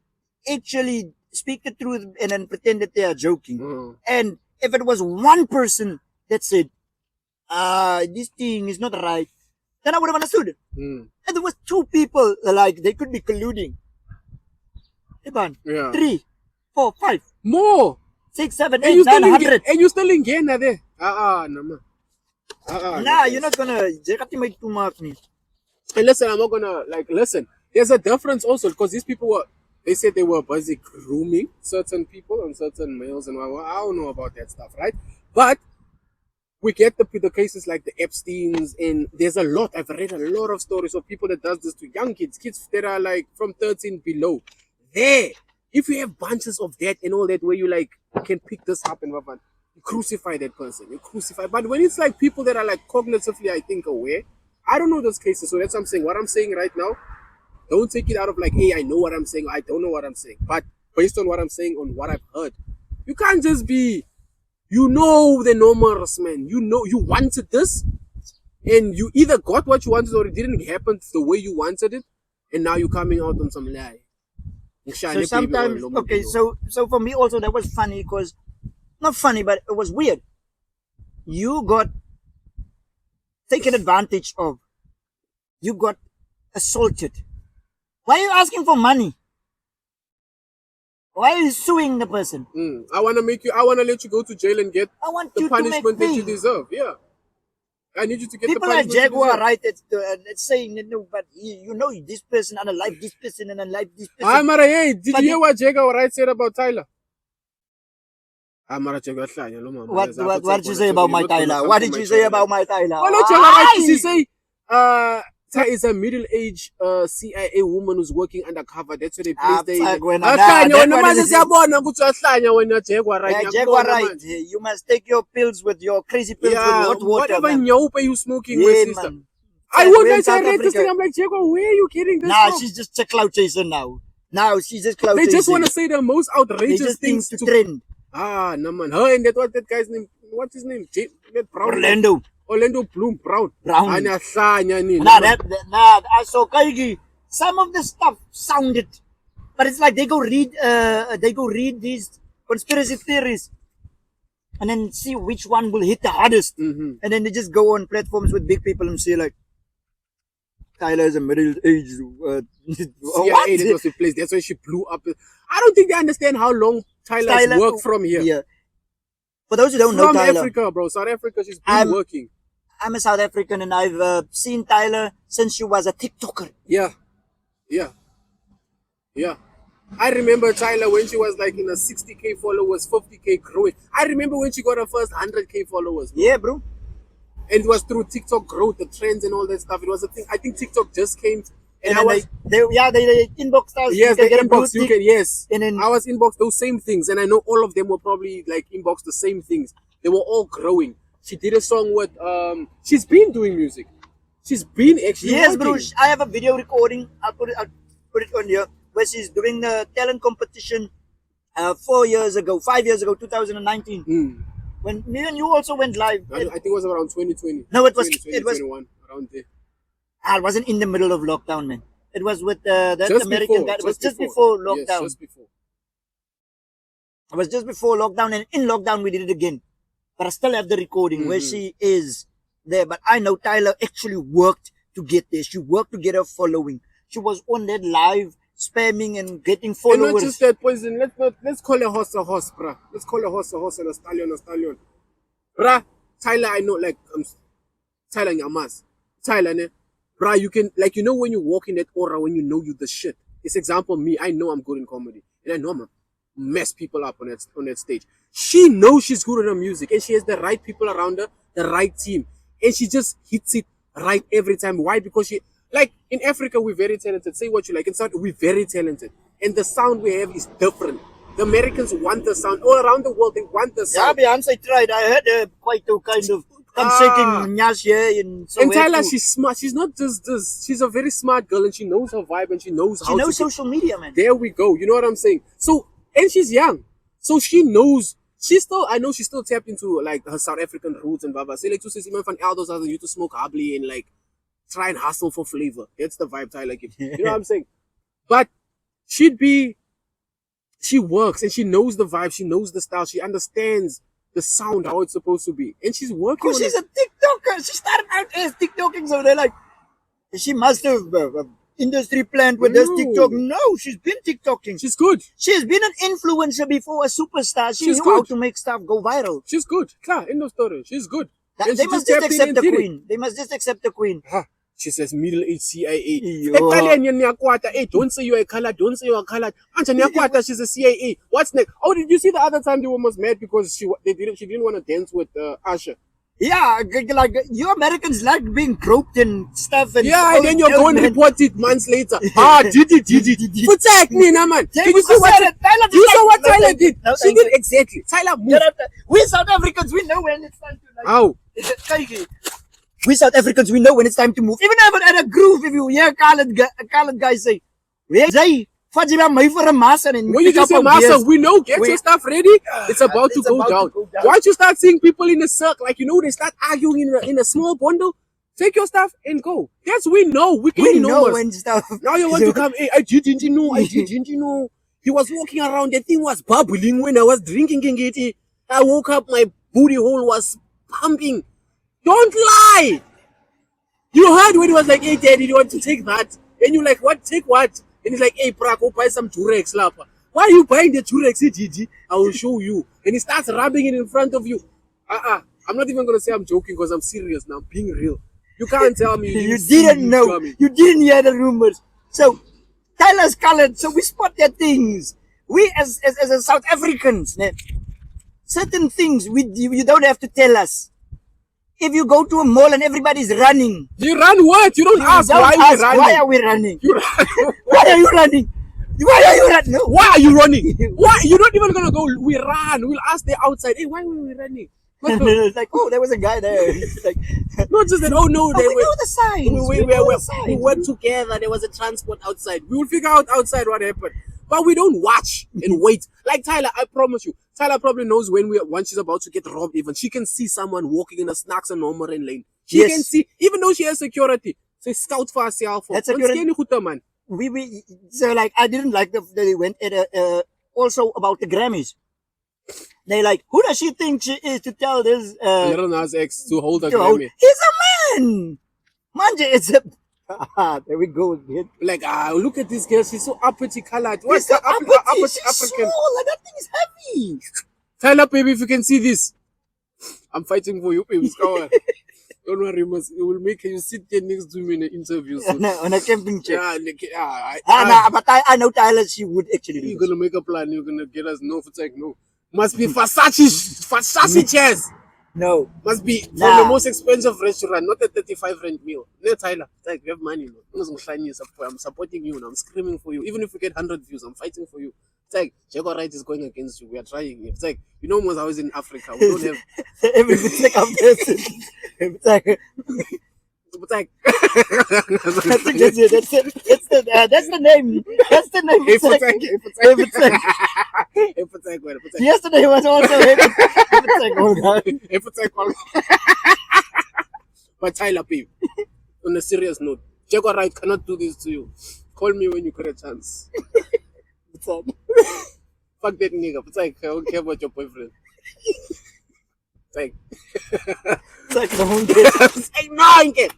actually speak the truth and then pretend that they are joking. And if it was one person that said, this thing is not right, then I would have understood. And there was two people, like, they could be colluding. Yeah. 3, 4, 5. More. 6, 7, 8, 900. And you still in Ghana there. No, man. Nah, you're not gonna. Too much. And listen, I'm not gonna listen. There's a difference also, because these people they said they were busy grooming certain people and certain males, and I don't know about that stuff, right? But we get the cases like the Epsteins, and there's a lot. I've read a lot of stories of people that does this to young kids that are like from 13 below. There, if you have bunches of that and all that, where you can pick this up and whatever, you crucify that person. You crucify. But when it's like people that are like cognitively, I think, aware, I don't know those cases. So that's what I'm saying. What I'm saying right now, don't take it out of like, hey, I know what I'm saying, I don't know what I'm saying. But based on what I'm saying, on what I've heard, you can't just be, the numbers, man. You wanted this, and you either got what you wanted or it didn't happen the way you wanted it, and now you're coming out on some lie. So sometimes, okay, so for me also that was funny, because, not funny, but it was weird. You got taken advantage of. You got assaulted. Why are you asking for money? Why are you suing the person? I want to let you go to jail and get the punishment that you deserve. Yeah. I need you to get people the punishment. People like Jaguar, right? It's saying, no, but this person unalive this person and unalive this person. Hey, did you hear what Jaguar right said about Tyler? What did you say about my Tyler? What did you say about my Tyler? Well, right, she say, is a middle-aged CIA woman who's working undercover. That's what they place there. Jaguar right. You must take your pills with your crazy pills with hot water. Whatever nyope you smoking with, sister. I wouldn't say read this thing. I'm like, Jaguar, where are you getting this from? She's just a clout chaser now. Now she's just clout chaser. They just want to say the most outrageous things to trend. No man. Her and that guy's name. What's his name? Orlando Bloom, Brown. I saw Kaigi. Some of the stuff sounded, but it's like they go read these conspiracy theories, and then see which one will hit the hardest, and then they just go on platforms with big people and say like, Tyler is a middle-aged. CIA that was replaced. That's why she blew up. I don't think they understand how long Tyler's worked from here. Yeah. For those who don't know Tyler, from Africa, bro. South Africa, she's been working. I'm a South African, and I've seen Tyler since she was a TikToker. Yeah. I remember Tyler when she was like in a 60K followers, 50K growing. I remember when she got her first 100K followers. Bro. Yeah, bro. And it was through TikTok growth, the trends and all that stuff. It was a thing. I think TikTok just came. And they inboxed us. Yes, they inboxed you. Yes. And then I was inboxed those same things. And I know all of them were probably like inboxed the same things. They were all growing. She did a song with, she's been doing music. She's been actually Yes, working. bro. I have a video recording. I'll put it on here, where she's doing the talent competition 5 years ago, 2019. When me and you also went live. I think it was around 2020. No, it was 2021, around there. I wasn't in the middle of lockdown, man. It was with that American guy. It was just before lockdown. Yes, just before. It was just before lockdown, and in lockdown we did it again. But I still have the recording where she is there. But I know Tyler actually worked to get there. She worked to get her following. She was on that live spamming and getting followers. And not just that, poison. Let's call a horse, bruh. Let's call a horse, and a stallion. Bruh, Tyler, I know, Tyler Nyamas. Tyler, ne? Bruh, you can, when you walk in that aura, when you know you the shit. It's example, me, I know I'm good in comedy. And I know I'm going to mess people up on that stage. She knows she's good at her music, and she has the right people around her, the right team. And she just hits it right every time. Why? Because she, in Africa, we're very talented. Say what you like. In South, we're very talented. And the sound we have is different. The Americans want the sound. All around the world, they want the Yeah, sound. Beyonce tried. I heard her quite to kind of come shaking Nyash here in And Tyler, she's smart. She's not just this. She's a very smart girl, and she knows her vibe, and she knows how She knows to. social media, man. There we go. You know what I'm saying? So, and she's young, so she knows. She's still. I know she's still tapped into like her South African roots and blah blah. Say like to say, even van elders as you to smoke humbly and like try and hustle for flavor. That's the vibe Tyler gives. You know what I'm saying? But she works and she knows the vibe, she knows the style, she understands the sound, how it's supposed to be. And she's working on She's a TikToker. She started out as TikToking, so they're like, she must have industry planned with this No. TikTok. No, she's been TikToking. She's good. She's been an influencer before, a superstar. She She's knew good. how to make stuff go viral. She's good. Klar, end of story. She's good. And They she must just just tapped in accept and the did it. queen. They must just accept the queen. Huh. She says middle age CIA. Yo. Hey, don't say you're a colored, don't say you're a colored. She's a CIA. What's next? Oh, did you see the other time they were almost mad because she didn't want to dance with Usher? Yeah, like you Americans like being groped and stuff. And Yeah, and then you're going to report it months later. Did it. Protect me, nah, man. Did you see what you saw what Tyler did? She did exactly. Tyler moved. We South Africans, we know when it's time to like. How? We South Africans, we know when it's time to move. Even at a groove, if you hear colored guys say, "Hey, Fajira, my for a massa," and when you just say massa, we know. Get your stuff ready. It's about to go down. Once you start seeing people in a circle, like they start arguing in a small bundle. Take your stuff and go. Yes, we know. We know when stuff. Now you want to come. Hey, I didn't know. He was walking around. The thing was bubbling when I was drinking it. I woke up. My booty hole was pumping. Don't lie. You heard when he was like, "Hey, Daddy, you want to take that?" And you're like, "What? Take what?" And he's like, "Hey, Pra, go buy some Durex, lapa." Why are you buying the Durex, Gigi? I will show you. And he starts rubbing it in front of you. I'm not even gonna say I'm joking because I'm serious now. I'm being real. You can't tell me You didn't know. You didn't hear the rumors. So Tyler's colored. So we spot their things. We as South Africans, certain things you don't have to tell us. If you go to a mall and everybody's running, you run what? You don't ask why we're running. Why are we running? You run. Why are you running? Why are you running? No. Why are you running? Why? You're not even gonna go. We run. We'll ask the outside. Hey, why were we running? It's like, oh, there was a guy there. It's like, not just that. Oh no, we know the signs. We went together. There was a transport outside. We will figure out outside what happened. But we don't watch and wait. Like Tyler, I promise you. Tyler probably knows when she's about to get robbed. Even she can see someone walking in a snacks and normal lane. She can see, even though she has security. Say scout for herself. That's security. Man. So like I didn't like that they went at also about the Grammys. They like, who does she think she is to tell this Little Nas X to hold a Grammy? He's a man. Manje, it's a there we go again. Like look at this girl, she's so uppity colored. What's the uppity African? Small, and that thing is heavy. Tyler, baby, if you can see this. I'm fighting for you, baby. Don't worry, it will make you sit there next to me in an interview soon. On a camping chair. But I know Tyler, she would actually do you're going to make a plan. You're going to get us no for tech, no. Must be Versace chairs. No. Must be from the most expensive restaurant, not a 35 rand meal. No, Tyler. Like, you have money. No. I'm supporting you. I'm screaming for you. Even if we get 100 views, I'm fighting for you. It's like, Jaguar Right is going against you. We are trying. It's like, almost always in Africa. We don't have... Everything's like I'm dancing. It's like... That's the name. That's the name. Yesterday was also But Tyler, babe, on a serious note, Jaguar Right cannot do this to you. Call me when you get a chance. Fuck that nigga. I don't care about your boyfriend.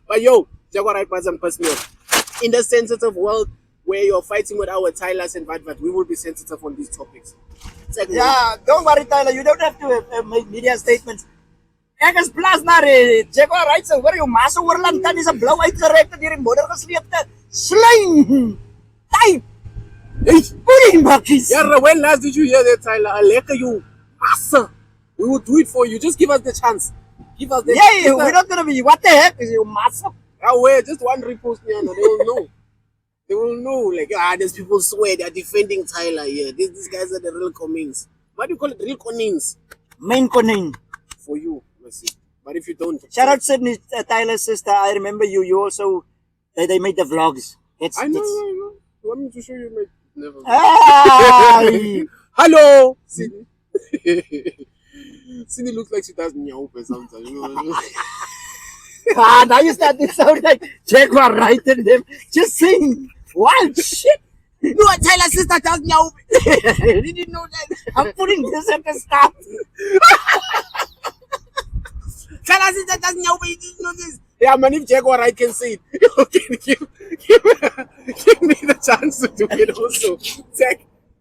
But yo, Jaguar Right doesn't piss me off. In the sensitive world where you're fighting with our Tylers and Vat, we will be sensitive on these topics. Yeah, don't worry, Tyler. You don't have to make media statements. Ek is Plaasnaar, Jaguar Right, so waar jou maas oorland dan is 'n blou uitgerekte deur die modder gesleepte slang. Type. Pudding bakkies. Yeah, when last did you hear that, Tyler? I like you, massa. We will do it for you. Just give us the chance. Give us the chance. Yeah, we're not gonna be. What the heck is your massa? Wait, just one repost, man. They will know. They will know, like, these people swear they're defending Tyler here. These guys are the real Conings. Why do you call it real Conings? Main Conin. For you, let's see. But if you don't, Shout out Sydney, Tyler's sister. I remember you. You also, they made the vlogs. I know. You want me to show you my never. Hey! Hello, Sydney. Sydney looks like she does nyaupe sometimes. You know? Now you start to sound like Jaguar writing them. Just saying wild shit. No, Tyler's sister does nyaupe. Did you know that? I'm putting this at the start. Tyler's sister does nyaupe. You didn't know this. Yeah, man, if Jaguar I can say it. Okay, give me the chance to do it also. Zach,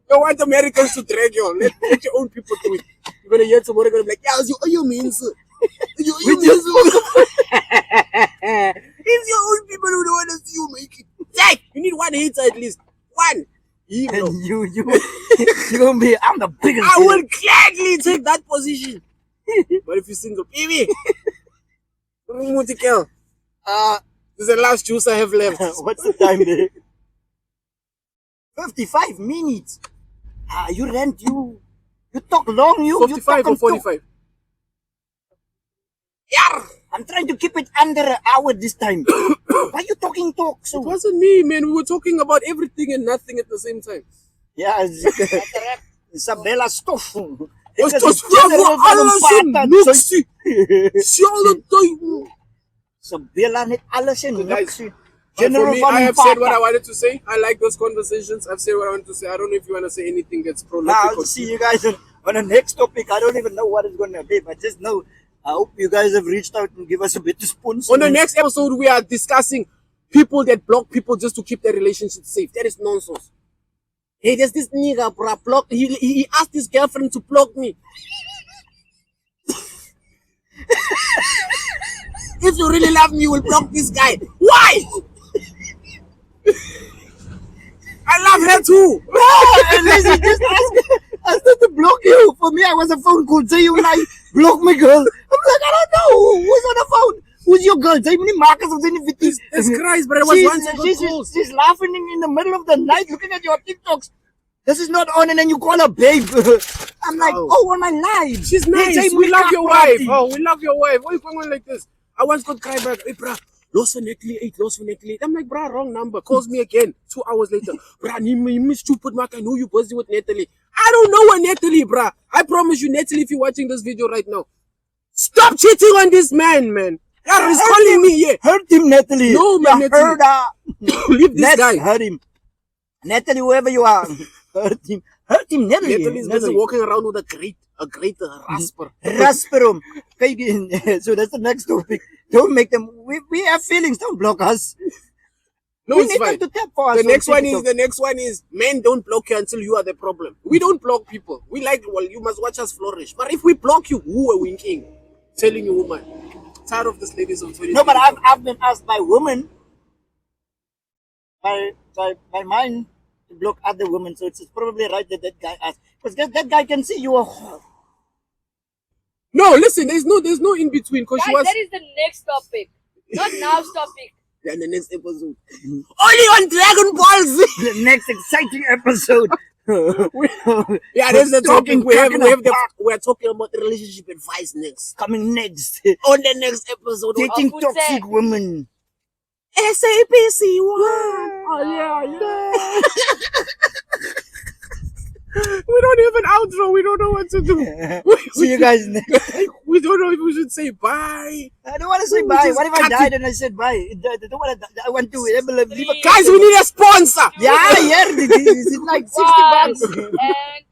you want Americans to drag you on. Let your own people do it. You're going to hear tomorrow, you're going to be like, yeah, you mean, sir. It's your own people who don't want to see you make it. Zach, you need one hater at least. One. And you gonna be, I'm the biggest. I will gladly take that position. But if you're single, baby, this is the last juice I have left. What's the time there? 55 minutes. You talk long. You 55 or 45? Yeah. I'm trying to keep it under an hour this time. Why are you talking so? It wasn't me, man. We were talking about everything and nothing at the same time. Yeah, Isabella stuff. Was das alles in Isabella net alles in Luxie. For me, I have said what I wanted to say. I like those conversations. I've said what I wanted to say. I don't know if you want to say anything that's prolific. I'll see you guys on the next topic. I don't even know what it's going to be, but just know, I hope you guys have reached out and give us a bit of sponsor. On the next episode, we are discussing people that block people just to keep their relationship safe. That is nonsense. Hey, there's this nigga, bro, block. He asked his girlfriend to block me. If you really love me, you will block this guy. Why? I love her too. Listen, just ask her to block you. For me, I was a phone call. Say you like block my girl. I'm like, I don't know. Who's on the phone? Who's your girl? Say many markers of any Jesus Christ, but I was once she's laughing in the middle of the night, looking at your TikToks. This is not on, and then you call her babe. I'm like, on my live. She's nice. We love your wife. Oh, we love your wife. Why are you going on like this? I once got cry back. Hey, bruh. Lost for Natalie 8, lost for Natalie 8. I'm like, bruh, wrong number. Calls me again 2 hours later. Bruh, you stupid mark. I know you're busy with Natalie. I don't know a Natalie, bruh. I promise you, Natalie, if you're watching this video right now, stop cheating on this man. God is calling me, yeah. Hurt him, Natalie. No, man, Natalie. Leave this guy. Hurt him. Natalie, whoever you are. Hurt him, Natalie. Natalie's busy walking around with a great rasper. Rasper. So that's the next topic. Don't make them. We have feelings. Don't block us. No, we it's need fine. them to tap for us. The next one is men don't block you until you are the problem. We don't block people. We like, well, you must watch us flourish. But if we block you, who are winking? Telling you, woman. Tired of this ladies of 20. No, but I've been asked by women, by mine, to block other women. So it's probably right that guy asked, because that guy can see you. No, listen, there's no in between. Guys, that is the next topic, not now's topic. Yeah, the next episode. Only on Dragon Ball Z. The next exciting episode. Yeah, there's the topic. We're talking about the relationship advice next. Coming next. On the next episode. Dating toxic women. SAPC 1. Oh, yeah. We don't have an outro. We don't know what to do. See you guys next. We don't know if we should say bye. I don't want to say bye. What if I died and I said bye? I want to leave a guys, we need a sponsor. Yeah. It's like $60. And